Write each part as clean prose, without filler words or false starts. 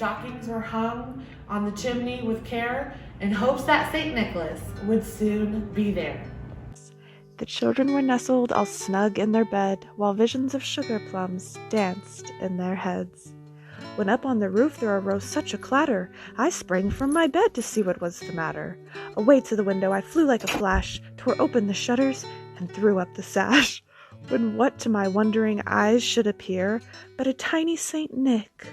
stockings were hung on the chimney with care in hopes that St. Nicholas would soon be there. The children were nestled all snug in their bed, while visions of sugar plums danced in their heads. When up on the roof there arose such a clatter, I sprang from my bed to see what was the matter. Away to the window I flew like a flash, tore open the shutters, and threw up the sash. When what to my wondering eyes should appear but a tiny Saint Nick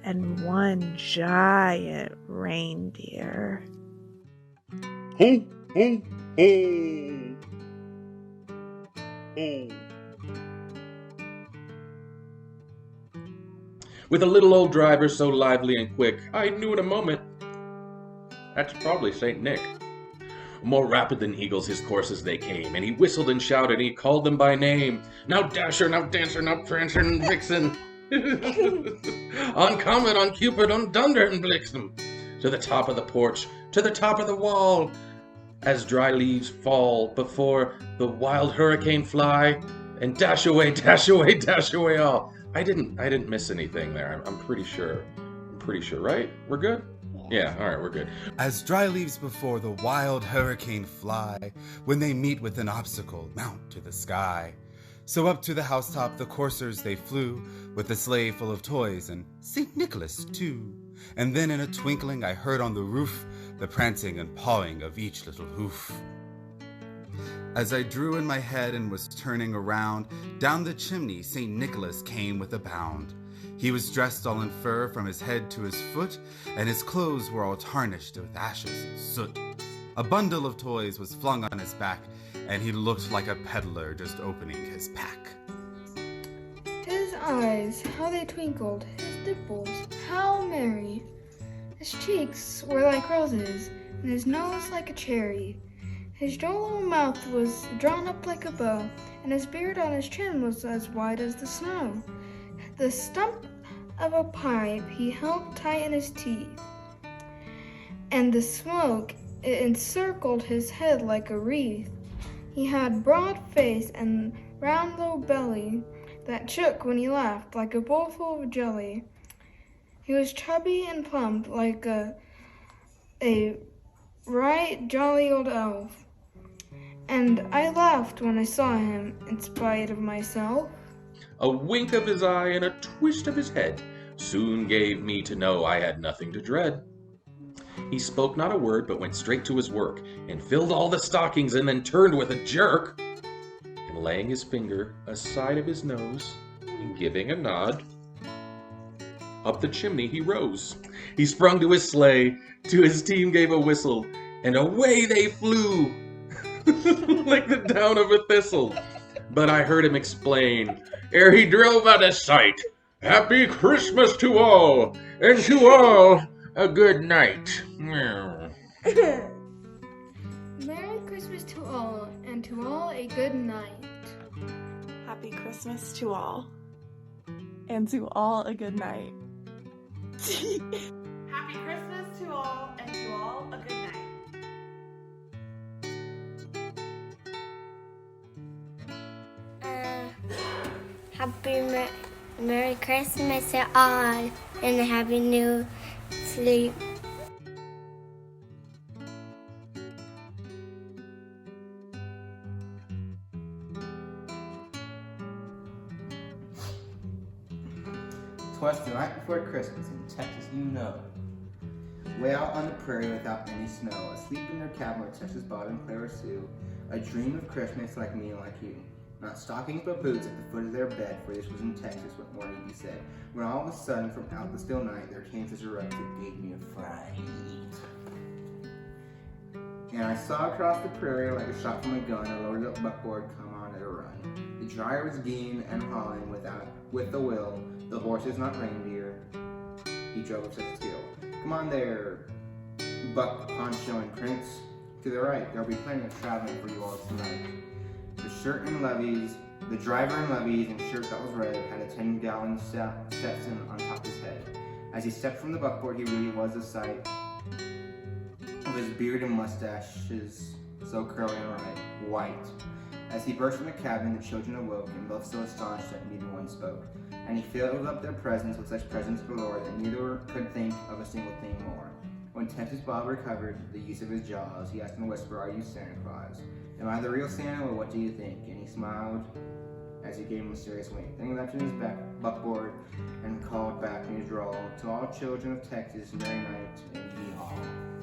and one giant reindeer. Ho, ho, ho! Ho! With a little old driver so lively and quick, I knew in a moment that's probably Saint Nick. More rapid than eagles his courses they came, and he whistled and shouted, and he called them by name. Now Dasher, now Dancer, now Prancer and Vixen. On Comet, on Cupid, on Dunder and Blixen. To the top of the porch, to the top of the wall. As dry leaves fall before the wild hurricane fly, and dash away, dash away, dash away all. I didn't miss anything there. I'm pretty sure. Right? We're good? Yeah, all right, we're good. As dry leaves before the wild hurricane fly, when they meet with an obstacle, mount to the sky. So up to the housetop the coursers they flew, with a sleigh full of toys and St. Nicholas too. And then in a twinkling I heard on the roof the prancing and pawing of each little hoof. As I drew in my head and was turning around, down the chimney St. Nicholas came with a bound. He was dressed all in fur from his head to his foot, and his clothes were all tarnished with ashes and soot. A bundle of toys was flung on his back, and he looked like a peddler just opening his pack. His eyes, how they twinkled, his dimples, how merry. His cheeks were like roses, and his nose like a cherry. His droll little mouth was drawn up like a bow, and his beard on his chin was as white as the snow. The stump of a pipe he held tight in his teeth, and the smoke encircled his head like a wreath. He had broad face and round low belly that shook when he laughed like a bowl full of jelly. He was chubby and plump like a right jolly old elf, and I laughed when I saw him in spite of myself. A wink of his eye and a twist of his head soon gave me to know I had nothing to dread. He spoke not a word, but went straight to his work, and filled all the stockings, and then turned with a jerk, and laying his finger aside of his nose, and giving a nod, up the chimney he rose. He sprung to his sleigh, to his team gave a whistle, and away they flew, like the down of a thistle. But I heard him explain, ere he drove out of sight, Happy Christmas to all, and to all a good night. Merry Christmas to all, and to all a good night. Happy Christmas to all, and to all a good night. Happy Christmas to all, and to all a good night. Merry Christmas to all, and a Happy New Sleep. Twas the night before Christmas in Texas, you know. Way out on the prairie without any snow, asleep in their cabin with Texas Bob and Clara Sue, a dream of Christmas like me and like you. Not stockings but boots at the foot of their bed, for this was in Texas, what more need be said. When all of a sudden, from out the still night, there came such a rush that gave me a fright. And I saw across the prairie like a shot from a gun, a loaded up buckboard come on at a run. The driver was geeing and hauling with the will, the horses not reindeer. He drove with such skill. Come on there, Buck, Poncho, and Prince. To the right, there'll be plenty of traveling for you all tonight. The driver in levies and shirt that was red had a 10-gallon Stetson on top of his head. As he stepped from the buckboard, he really was a sight. Of his beard and mustaches, so curly and white. As he burst from the cabin, the children awoke, and both so astonished that neither one spoke. And he filled up their presence with such presents galore that neither could think of a single thing more. When Texas Bob recovered the use of his jaws, he asked in a whisper, "Are you Santa Claus? Am I the real Santa, or what do you think?" And he smiled as he gave him a serious wink. Then he leapt in his buckboard and called back in his drawl, "To all children of Texas, Merry night and yee-haw."